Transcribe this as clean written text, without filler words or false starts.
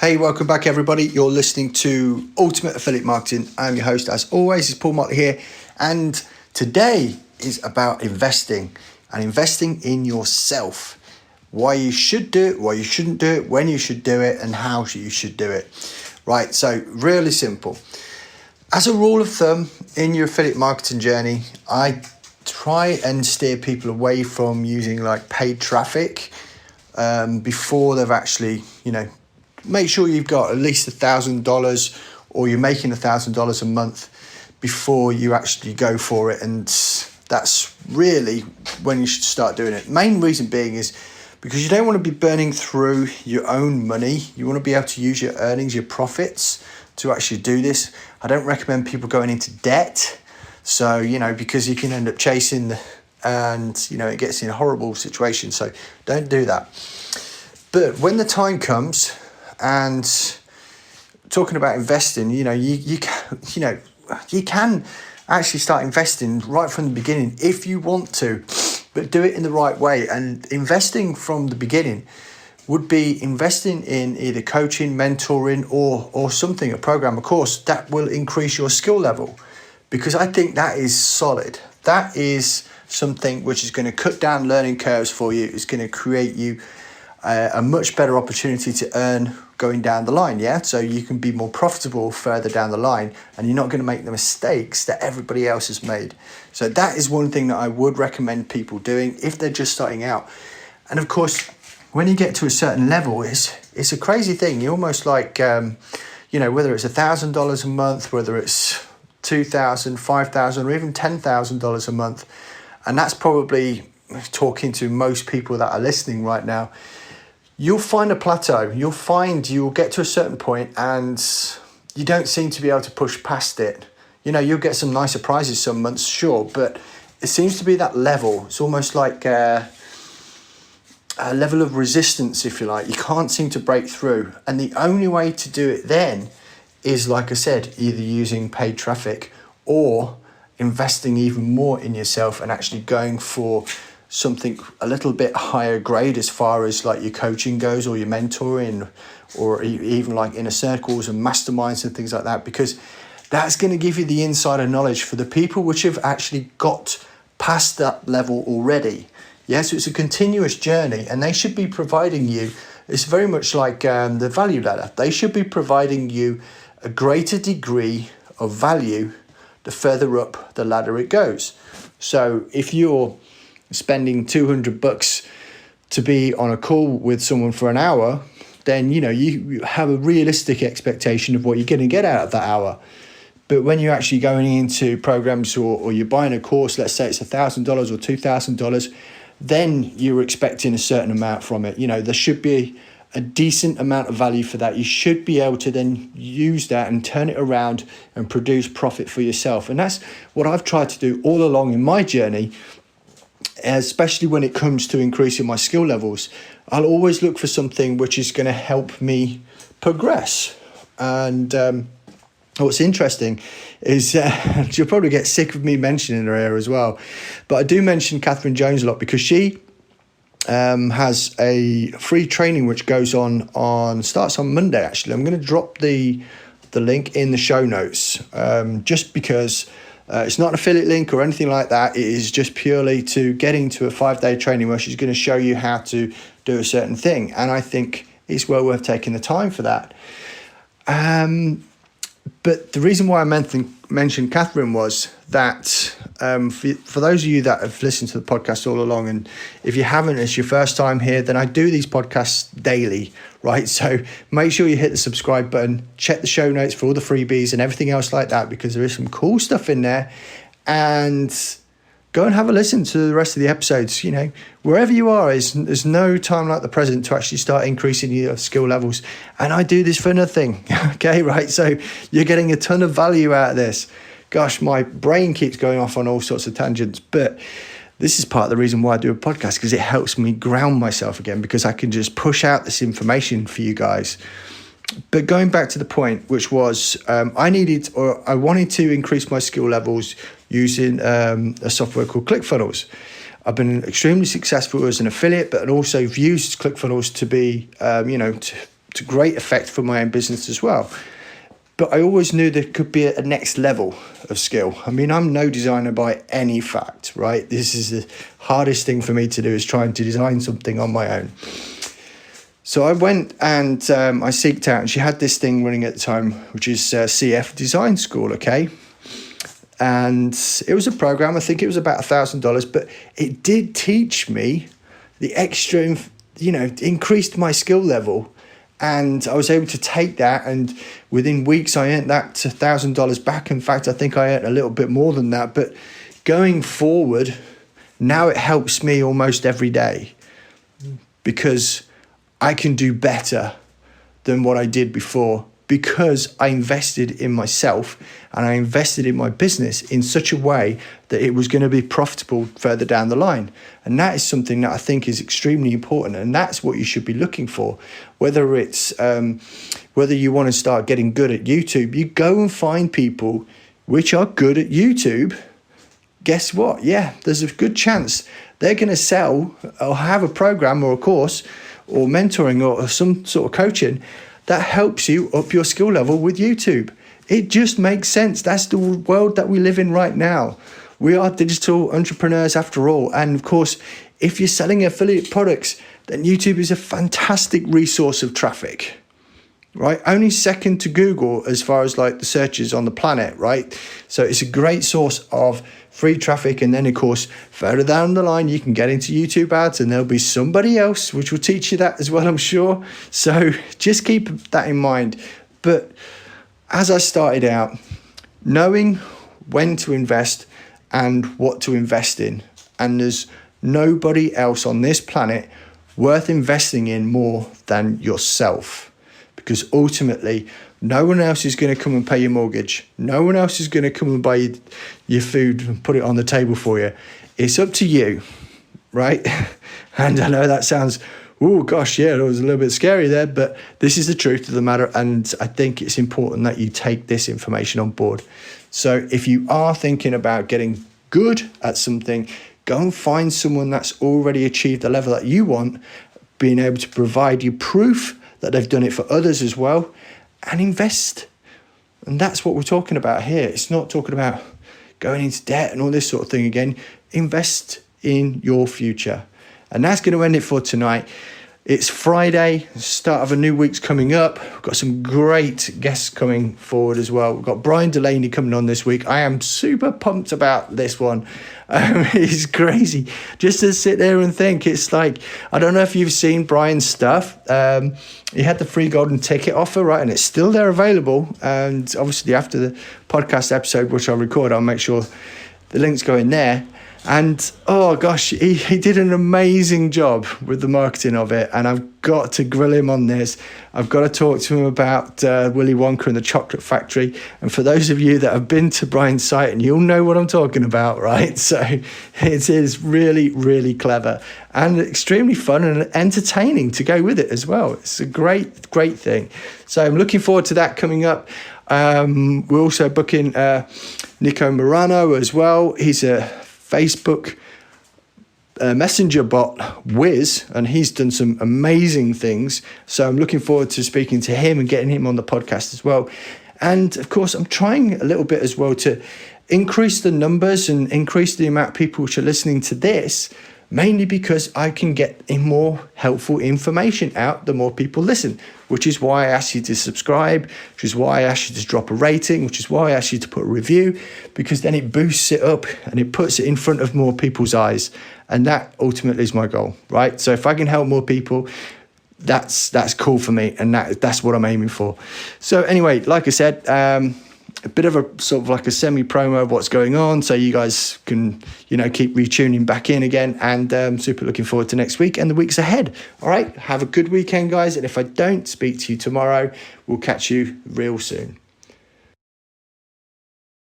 Hey, welcome back everybody. You're listening to Ultimate Affiliate Marketing. I'm your host as always, it's Paul Motley here. And today is about investing and investing in yourself. Why you should do it, why you shouldn't do it, when you should do it, and how you should do it. Right, so really simple. As a rule of thumb in your affiliate marketing journey, I try and steer people away from using like paid traffic before they've actually, make sure you've got at least $1,000 or you're making $1,000 a month before you actually go for it. And that's really when you should start doing it. Main reason being is because you don't want to be burning through your own money. You want to be able to use your earnings, your profits to actually do this. I don't recommend people going into debt. So, because you can end up chasing it gets in a horrible situation. So don't do that. But when the time comes, and talking about investing, you can actually start investing right from the beginning if you want to, but do it in the right way. And investing from the beginning would be investing in either coaching, mentoring, or something, a program, a course that will increase your skill level, because I think that is solid. That is something which is going to cut down learning curves for you. It's going to create you a much better opportunity to earn going down the line, so you can be more profitable further down the line, and you're not going to make the mistakes that everybody else has made. So that is one thing that I would recommend people doing if they're just starting out. And of course, when you get to a certain level, it's a crazy thing. You're almost like whether it's $1,000 a month, whether it's $2,000, $5,000, or even $10,000 a month, and that's probably talking to most people that are listening right now. You'll find a plateau. You'll get to a certain point and you don't seem to be able to push past it. You'll get some nice surprises some months, sure, but it seems to be that level. It's almost like a level of resistance, if you like. You can't seem to break through. And the only way to do it then is, like I said, either using paid traffic or investing even more in yourself and actually going for something a little bit higher grade as far as like your coaching goes, or your mentoring, or even like inner circles and masterminds and things like that, because that's going to give you the insider knowledge for the people which have actually got past that level already. So it's a continuous journey, and they should be providing you, it's very much like the value ladder. They should be providing you a greater degree of value the further up the ladder it goes. So if you're spending $200 to be on a call with someone for an hour, then you have a realistic expectation of what you're going to get out of that hour. But when you're actually going into programs or you're buying a course, let's say it's $1,000 or $2,000, then you're expecting a certain amount from it. There should be a decent amount of value for that. You should be able to then use that and turn it around and produce profit for yourself. And that's what I've tried to do all along in my journey, especially when it comes to increasing my skill levels. I'll always look for something which is going to help me progress. And what's interesting is you'll probably get sick of me mentioning her here as well, but I do mention Kathryn Jone a lot because she has a free training which goes starts on Monday. Actually, I'm going to drop the link in the show notes, just because it's not an affiliate link or anything like that. It is just purely to get into a 5-day training where she's going to show you how to do a certain thing. And I think it's well worth taking the time for that. But the reason why I mentioned Kathryn was that for those of you that have listened to the podcast all along, and if you haven't, it's your first time here, then I do these podcasts daily, right? So make sure you hit the subscribe button, check the show notes for all the freebies and everything else like that, because there is some cool stuff in there. And go and have a listen to the rest of the episodes. Wherever you are, there's no time like the present to actually start increasing your skill levels. And I do this for nothing. Okay, right? So you're getting a ton of value out of this. Gosh, my brain keeps going off on all sorts of tangents, but this is part of the reason why I do a podcast, because it helps me ground myself again, because I can just push out this information for you guys. But going back to the point, which was I wanted to increase my skill levels using a software called ClickFunnels. I've been extremely successful as an affiliate, but also used ClickFunnels to be, to great effect for my own business as well. But I always knew there could be a next level of skill. I mean, I'm no designer by any fact, right? This is the hardest thing for me to do, is trying to design something on my own. So I went and I seeked out, and she had this thing running at the time, which is CF Design School, okay? And it was a program, I think it was about $1,000, but it did teach me the extra, increased my skill level. And I was able to take that, and within weeks I earned that $1,000 back. In fact, I think I earned a little bit more than that. But going forward, now it helps me almost every day, because I can do better than what I did before, because I invested in myself and I invested in my business in such a way that it was going to be profitable further down the line. And that is something that I think is extremely important. And that's what you should be looking for. Whether it's, whether you want to start getting good at YouTube, you go and find people which are good at YouTube. Guess what? Yeah, there's a good chance they're going to sell or have a program or a course or mentoring or some sort of coaching that helps you up your skill level with YouTube. It just makes sense. That's the world that we live in right now. We are digital entrepreneurs after all. And of course, if you're selling affiliate products, then YouTube is a fantastic resource of traffic, right? Only second to Google as far as like the searches on the planet, right? So it's a great source of free traffic. And then of course, further down the line, you can get into YouTube ads, and there'll be somebody else which will teach you that as well, I'm sure. So just keep that in mind. But as I started out, knowing when to invest and what to invest in, and there's nobody else on this planet worth investing in more than yourself, because ultimately no one else is going to come and pay your mortgage. No one else is going to come and buy your food and put it on the table for you. It's up to you, right? And I know that sounds, oh gosh, yeah, it was a little bit scary there, but this is the truth of the matter. And I think it's important that you take this information on board. So if you are thinking about getting good at something, go and find someone that's already achieved the level that you want, being able to provide you proof that they've done it for others as well, and invest. And that's what we're talking about here. It's not talking about going into debt and all this sort of thing again. Invest in your future. And that's going to end it for tonight. It's Friday, start of a new week's coming up. We've got some great guests coming forward as well. We've got Brian Delaney coming on this week. I am super pumped about this one. It's crazy just to sit there and think. It's like, I don't know if you've seen Brian's stuff. He had the free golden ticket offer, right? And it's still there available. And obviously after the podcast episode, which I'll record, I'll make sure the links go in there. And oh gosh, he did an amazing job with the marketing of it, and I've got to grill him on this. I've got to talk to him about Willy Wonka and the Chocolate Factory. And for those of you that have been to Brian's site, and you'll know what I'm talking about, right? So it is really, really clever and extremely fun and entertaining to go with it as well. It's a great thing. So I'm looking forward to that coming up. We're also booking Nico Morano as well. He's a Facebook messenger bot whiz, and he's done some amazing things. So I'm looking forward to speaking to him and getting him on the podcast as well. And of course, I'm trying a little bit as well to increase the numbers and increase the amount of people which are listening to this, mainly because I can get more helpful information out the more people listen, which is why I ask you to subscribe, which is why I ask you to drop a rating, which is why I ask you to put a review, because then it boosts it up and it puts it in front of more people's eyes. And that ultimately is my goal, right? So if I can help more people, that's cool for me, and that's what I'm aiming for. So anyway, like I said, a bit of a sort of like a semi-promo of what's going on, so you guys can, keep retuning back in again, and super looking forward to next week and the weeks ahead. All right, have a good weekend, guys, and if I don't speak to you tomorrow, we'll catch you real soon.